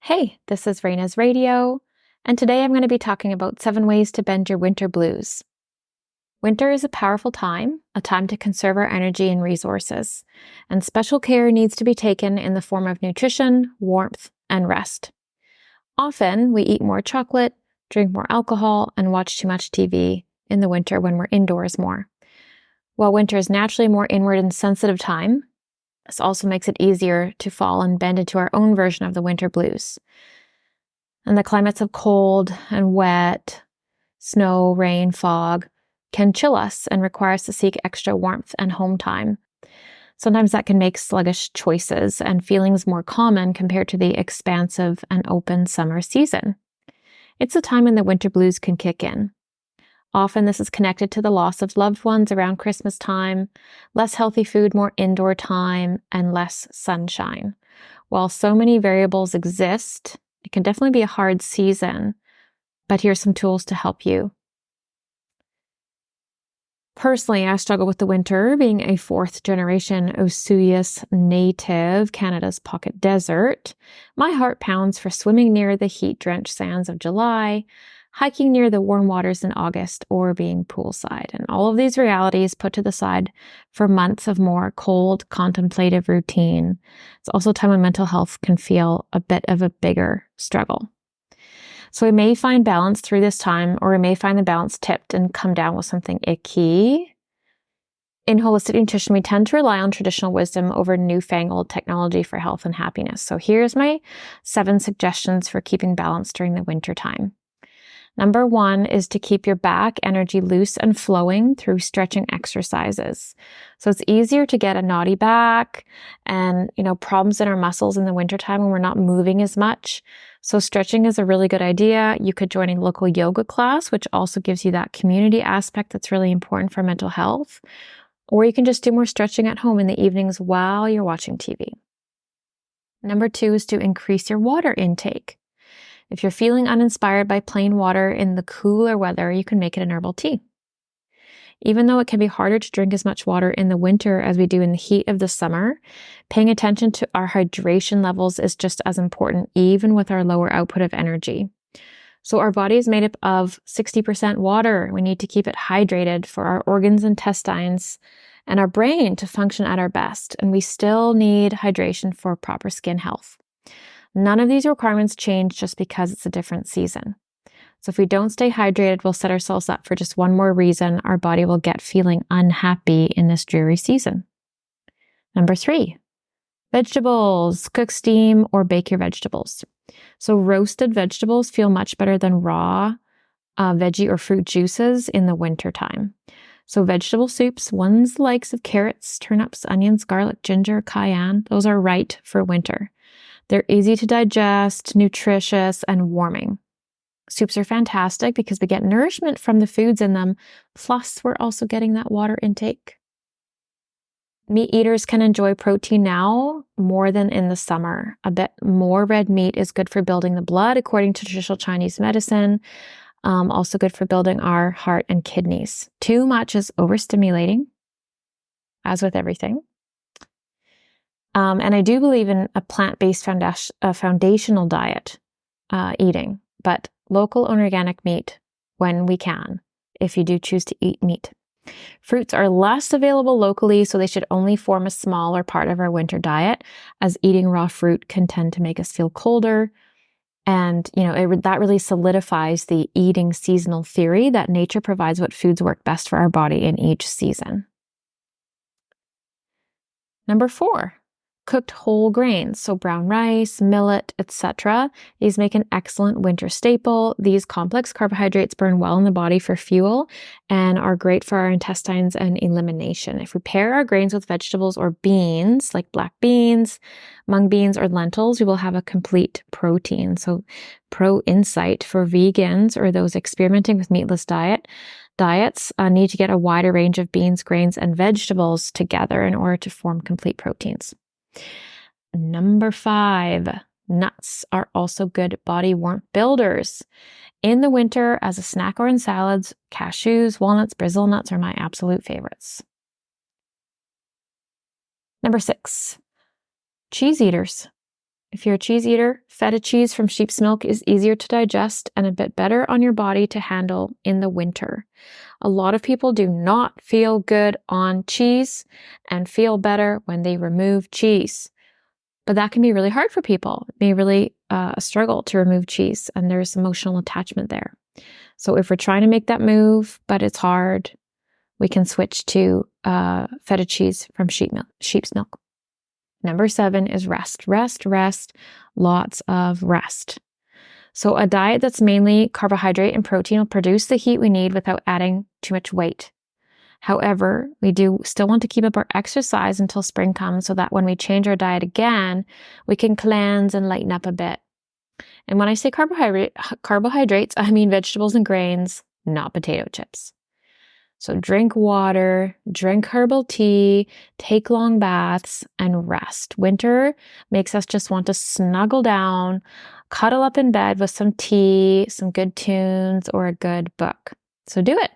Hey, this is Raina's Radio, and today I'm going to be talking about 7 ways to bend your winter blues. Winter is a powerful time, a time to conserve our energy and resources, and special care needs to be taken in the form of nutrition, warmth, and rest. Often, we eat more chocolate, drink more alcohol, and watch too much TV in the winter when we're indoors more. While winter is naturally a more inward and sensitive time, this also makes it easier to fall and bend into our own version of the winter blues. And the climates of cold and wet, snow, rain, fog can chill us and require us to seek extra warmth and home time. Sometimes that can make sluggish choices and feelings more common compared to the expansive and open summer season. It's a time when the winter blues can kick in. Often this is connected to the loss of loved ones around Christmas time, less healthy food, more indoor time, and less sunshine. While so many variables exist, it can definitely be a hard season, but here's some tools to help you. Personally, I struggle with the winter, being a 4th-generation Osoyoos native, Canada's pocket desert. My heart pounds for swimming near the heat-drenched sands of July, hiking near the warm waters in August, or being poolside. And all of these realities put to the side for months of more cold, contemplative routine. It's also a time when mental health can feel a bit of a bigger struggle. So we may find balance through this time, or we may find the balance tipped and come down with something icky. In holistic nutrition, we tend to rely on traditional wisdom over newfangled technology for health and happiness. So here's my 7 suggestions for keeping balance during the winter time. Number 1 is to keep your back energy loose and flowing through stretching exercises. So it's easier to get a knotty back and, problems in our muscles in the wintertime when we're not moving as much. So stretching is a really good idea. You could join a local yoga class, which also gives you that community aspect that's really important for mental health. Or you can just do more stretching at home in the evenings while you're watching TV. Number 2 is to increase your water intake. If you're feeling uninspired by plain water in the cooler weather, you can make it an herbal tea. Even though it can be harder to drink as much water in the winter as we do in the heat of the summer, paying attention to our hydration levels is just as important, even with our lower output of energy. So our body is made up of 60% water. We need to keep it hydrated for our organs, intestines, and our brain to function at our best. And we still need hydration for proper skin health. None of these requirements change just because it's a different season. So if we don't stay hydrated, we'll set ourselves up for just one more reason our body will get feeling unhappy in this dreary season. Number 3, vegetables. Cook, steam, or bake your vegetables. So roasted vegetables feel much better than raw veggie or fruit juices in the winter time. So vegetable soups, ones the likes of carrots, turnips, onions, garlic, ginger, cayenne, those are right for winter. They're easy to digest, nutritious, and warming. Soups are fantastic because we get nourishment from the foods in them, plus we're also getting that water intake. Meat eaters can enjoy protein now more than in the summer. A bit more red meat is good for building the blood, according to traditional Chinese medicine. Also good for building our heart and kidneys. Too much is overstimulating, as with everything. And I do believe in a plant-based foundational diet eating, but local and organic meat when we can, if you do choose to eat meat. Fruits are less available locally, so they should only form a smaller part of our winter diet, as eating raw fruit can tend to make us feel colder. And, that really solidifies the eating seasonal theory that nature provides what foods work best for our body in each season. Number 4. Cooked whole grains, so brown rice, millet, etc. These make an excellent winter staple. These complex carbohydrates burn well in the body for fuel and are great for our intestines and elimination. If we pair our grains with vegetables or beans, like black beans, mung beans, or lentils, we will have a complete protein. So pro insight for vegans or those experimenting with meatless diets need to get a wider range of beans, grains, and vegetables together in order to form complete proteins. Number 5, nuts are also good body warmth builders. In the winter, as a snack or in salads, cashews, walnuts, Brazil nuts are my absolute favorites. Number 6, cheese eaters. If you're a cheese eater, feta cheese from sheep's milk is easier to digest and a bit better on your body to handle in the winter. A lot of people do not feel good on cheese and feel better when they remove cheese. But that can be really hard for people. It may be really a struggle to remove cheese, and there's emotional attachment there. So if we're trying to make that move, but it's hard, we can switch to feta cheese from sheep's milk. Number 7 is rest. Rest, rest, lots of rest. So a diet that's mainly carbohydrate and protein will produce the heat we need without adding too much weight. However, we do still want to keep up our exercise until spring comes so that when we change our diet again, we can cleanse and lighten up a bit. And when I say carbohydrates, I mean vegetables and grains, not potato chips. So drink water, drink herbal tea, take long baths, and rest. Winter makes us just want to snuggle down, cuddle up in bed with some tea, some good tunes, or a good book. So do it.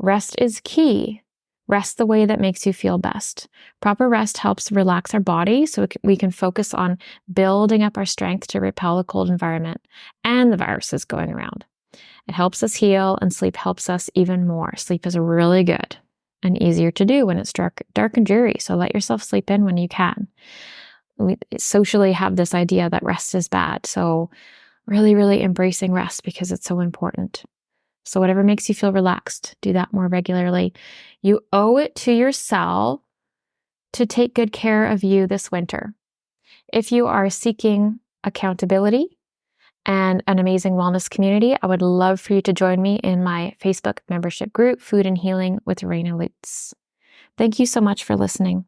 Rest is key. Rest the way that makes you feel best. Proper rest helps relax our body so we can focus on building up our strength to repel a cold environment and the viruses going around. It helps us heal, and sleep helps us even more. Sleep is really good and easier to do when it's dark and dreary. So let yourself sleep in when you can. We socially have this idea that rest is bad. So really, really embracing rest because it's so important. So whatever makes you feel relaxed, do that more regularly. You owe it to yourself to take good care of you this winter. If you are seeking accountability and an amazing wellness community, I would love for you to join me in my Facebook membership group, Food and Healing with Raina Lutz. Thank you so much for listening.